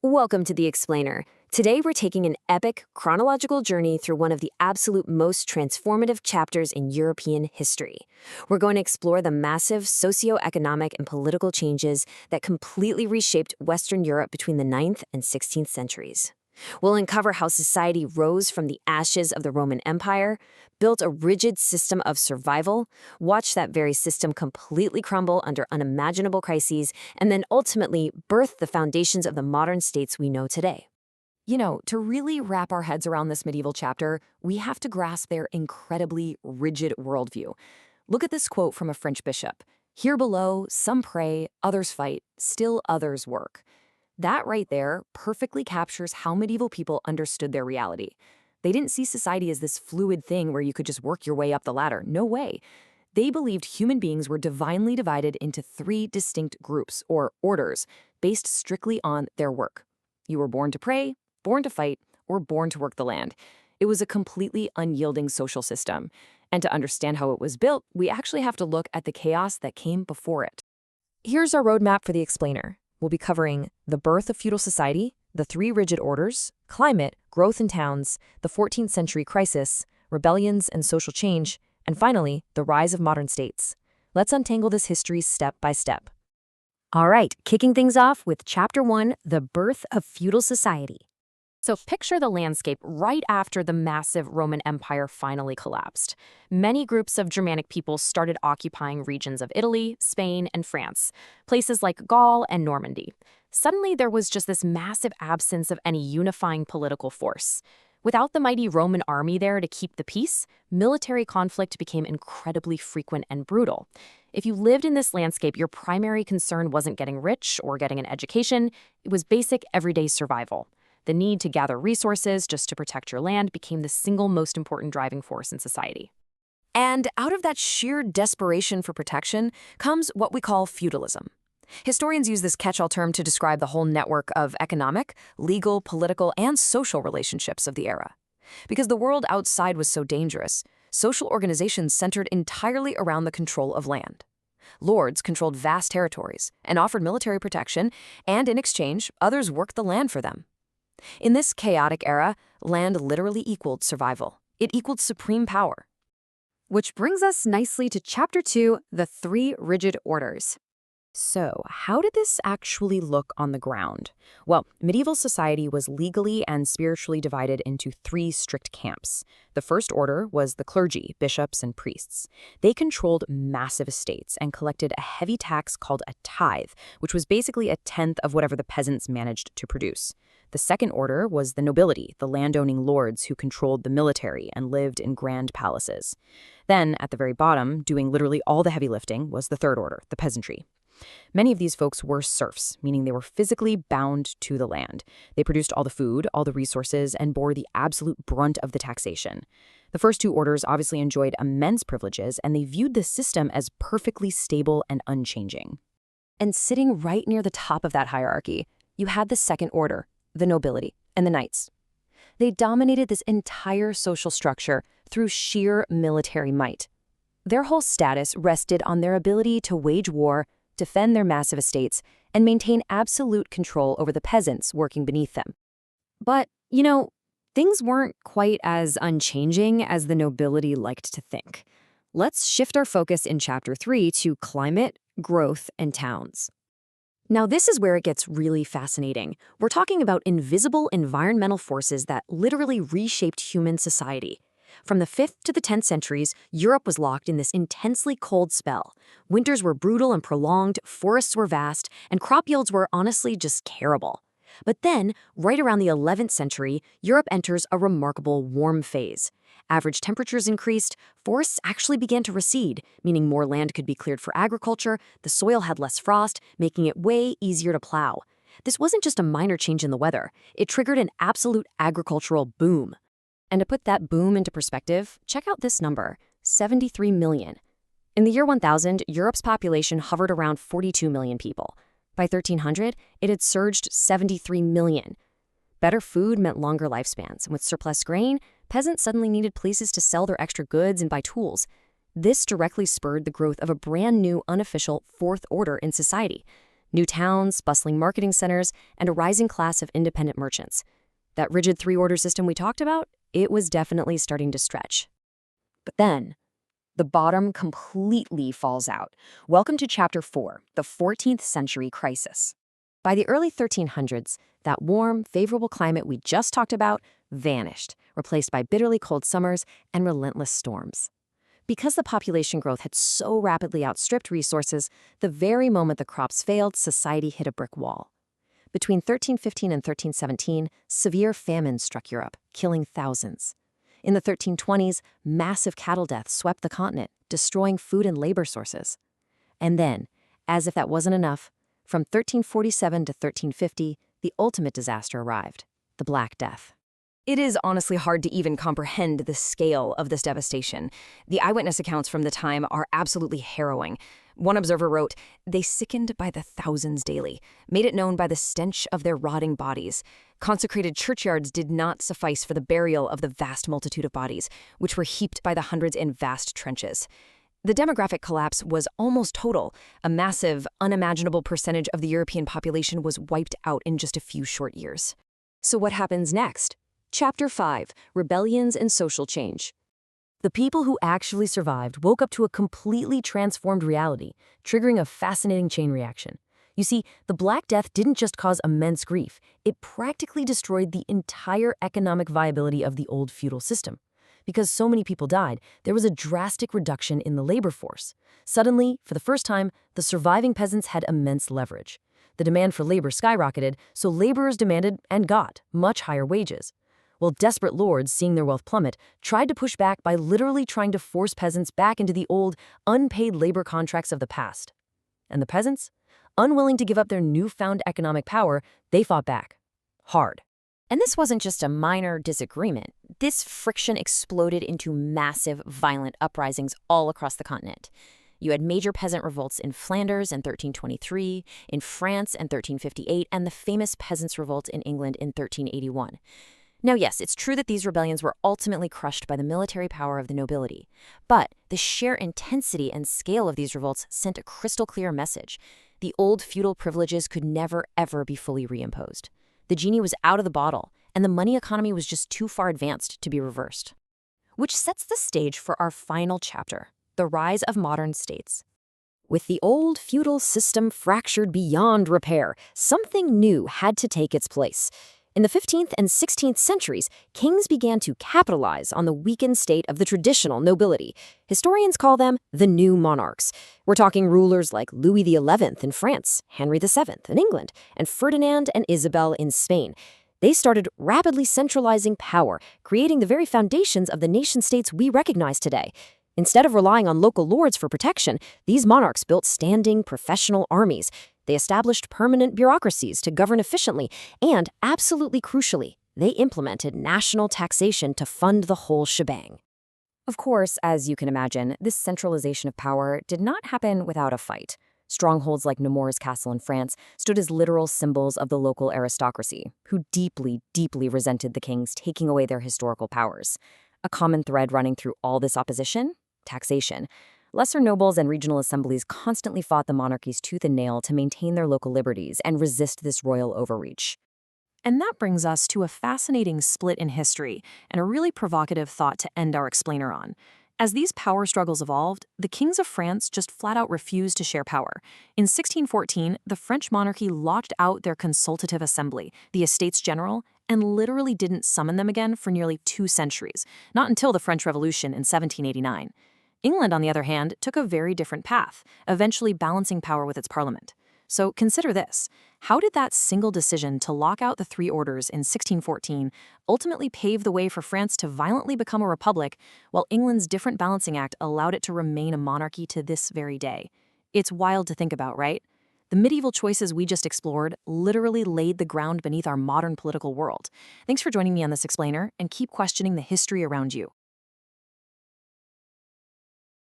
Welcome to The Explainer. Today we're taking an epic, chronological journey through one of the absolute most transformative chapters in European history. We're going to explore the massive socio-economic and political changes that completely reshaped Western Europe between the 9th and 16th centuries. We'll uncover how society rose from the ashes of the Roman Empire, built a rigid system of survival, watched that very system completely crumble under unimaginable crises, and then ultimately birthed the foundations of the modern states we know today. To really wrap our heads around this medieval chapter, we have to grasp their incredibly rigid worldview. Look at this quote from a French bishop. "Here below, some pray, others fight, still others work." That right there perfectly captures how medieval people understood their reality. They didn't see society as this fluid thing where you could just work your way up the ladder. No way. They believed human beings were divinely divided into three distinct groups, or orders, based strictly on their work. You were born to pray, born to fight, or born to work the land. It was a completely unyielding social system. And to understand how it was built, we actually have to look at the chaos that came before it. Here's our roadmap for The Explainer. We'll be covering the birth of feudal society, the three rigid orders, climate, growth in towns, the 14th century crisis, rebellions and social change, and finally, the rise of modern states. Let's untangle this history step by step. All right, kicking things off with Chapter 1, the birth of feudal society. So picture the landscape right after the massive Roman Empire finally collapsed. Many groups of Germanic peoples started occupying regions of Italy, Spain, and France, places like Gaul and Normandy. Suddenly, there was just this massive absence of any unifying political force. Without the mighty Roman army there to keep the peace, military conflict became incredibly frequent and brutal. If you lived in this landscape, your primary concern wasn't getting rich or getting an education. It was basic everyday survival. The need to gather resources just to protect your land became the single most important driving force in society. And out of that sheer desperation for protection comes what we call feudalism. Historians use this catch-all term to describe the whole network of economic, legal, political, and social relationships of the era. Because the world outside was so dangerous, social organizations centered entirely around the control of land. Lords controlled vast territories and offered military protection, and in exchange, others worked the land for them. In this chaotic era, land literally equaled survival. It equaled supreme power. Which brings us nicely to Chapter 2, the three rigid orders. So, how did this actually look on the ground? Well, medieval society was legally and spiritually divided into three strict camps. The first order was the clergy, bishops, and priests. They controlled massive estates and collected a heavy tax called a tithe, which was basically a tenth of whatever the peasants managed to produce. The second order was the nobility, the landowning lords who controlled the military and lived in grand palaces. Then, at the very bottom, doing literally all the heavy lifting, was the third order, the peasantry. Many of these folks were serfs, meaning they were physically bound to the land. They produced all the food, all the resources, and bore the absolute brunt of the taxation. The first two orders obviously enjoyed immense privileges, and they viewed the system as perfectly stable and unchanging. And sitting right near the top of that hierarchy, you had the second order, the nobility, and the knights. They dominated this entire social structure through sheer military might. Their whole status rested on their ability to wage war, defend their massive estates, and maintain absolute control over the peasants working beneath them. But, things weren't quite as unchanging as the nobility liked to think. Let's shift our focus in Chapter 3 to climate, growth, and towns. Now, this is where it gets really fascinating. We're talking about invisible environmental forces that literally reshaped human society. From the 5th to the 10th centuries, Europe was locked in this intensely cold spell. Winters were brutal and prolonged, forests were vast, and crop yields were honestly just terrible. But then, right around the 11th century, Europe enters a remarkable warm phase. Average temperatures increased, forests actually began to recede, meaning more land could be cleared for agriculture, the soil had less frost, making it way easier to plow. This wasn't just a minor change in the weather, it triggered an absolute agricultural boom. And to put that boom into perspective, check out this number, 73 million. In the year 1000, Europe's population hovered around 42 million people. By 1300, it had surged 73 million. Better food meant longer lifespans, and with surplus grain, peasants suddenly needed places to sell their extra goods and buy tools. This directly spurred the growth of a brand new unofficial fourth order in society. New towns, bustling marketing centers, and a rising class of independent merchants. That rigid three-order system we talked about, it was definitely starting to stretch. But then, the bottom completely falls out. Welcome to Chapter 4, the 14th Century Crisis. By the early 1300s, that warm, favorable climate we just talked about vanished, replaced by bitterly cold summers and relentless storms. Because the population growth had so rapidly outstripped resources, the very moment the crops failed, society hit a brick wall. Between 1315 and 1317, severe famine struck Europe, killing thousands. In the 1320s, massive cattle deaths swept the continent, destroying food and labor sources. And then, as if that wasn't enough, from 1347 to 1350, the ultimate disaster arrived, the Black Death. It is honestly hard to even comprehend the scale of this devastation. The eyewitness accounts from the time are absolutely harrowing. One observer wrote, "They sickened by the thousands daily, made it known by the stench of their rotting bodies. Consecrated churchyards did not suffice for the burial of the vast multitude of bodies, which were heaped by the hundreds in vast trenches." The demographic collapse was almost total. A massive, unimaginable percentage of the European population was wiped out in just a few short years. So what happens next? Chapter 5, Rebellions and Social Change. The people who actually survived woke up to a completely transformed reality, triggering a fascinating chain reaction. You see, the Black Death didn't just cause immense grief, it practically destroyed the entire economic viability of the old feudal system. Because so many people died, there was a drastic reduction in the labor force. Suddenly, for the first time, the surviving peasants had immense leverage. The demand for labor skyrocketed, so laborers demanded and got much higher wages. While desperate lords, seeing their wealth plummet, tried to push back by literally trying to force peasants back into the old, unpaid labor contracts of the past. And the peasants? Unwilling to give up their newfound economic power, they fought back. Hard. And this wasn't just a minor disagreement. This friction exploded into massive, violent uprisings all across the continent. You had major peasant revolts in Flanders in 1323, in France in 1358, and the famous Peasants' Revolt in England in 1381. Now, yes, it's true that these rebellions were ultimately crushed by the military power of the nobility. But the sheer intensity and scale of these revolts sent a crystal-clear message. The old feudal privileges could never, ever be fully reimposed. The genie was out of the bottle, and the money economy was just too far advanced to be reversed. Which sets the stage for our final chapter, the rise of modern states. With the old feudal system fractured beyond repair, something new had to take its place. In the 15th and 16th centuries, kings began to capitalize on the weakened state of the traditional nobility. Historians call them the new monarchs. We're talking rulers like Louis XI in France, Henry VII in England, and Ferdinand and Isabel in Spain. They started rapidly centralizing power, creating the very foundations of the nation-states we recognize today. Instead of relying on local lords for protection, these monarchs built standing, professional armies. They established permanent bureaucracies to govern efficiently, and, absolutely crucially, they implemented national taxation to fund the whole shebang. Of course, as you can imagine, this centralization of power did not happen without a fight. Strongholds like Nemours Castle in France stood as literal symbols of the local aristocracy, who deeply, deeply resented the kings taking away their historical powers. A common thread running through all this opposition? Taxation. Lesser nobles and regional assemblies constantly fought the monarchies tooth and nail to maintain their local liberties and resist this royal overreach. And that brings us to a fascinating split in history and a really provocative thought to end our explainer on. As these power struggles evolved, the kings of France just flat out refused to share power. In 1614, the French monarchy locked out their consultative assembly, the Estates General, and literally didn't summon them again for nearly 2 centuries, not until the French Revolution in 1789. England, on the other hand, took a very different path, eventually balancing power with its parliament. So consider this. How did that single decision to lock out the 3 orders in 1614 ultimately pave the way for France to violently become a republic, while England's different balancing act allowed it to remain a monarchy to this very day? It's wild to think about, right? The medieval choices we just explored literally laid the ground beneath our modern political world. Thanks for joining me on this explainer, and keep questioning the history around you.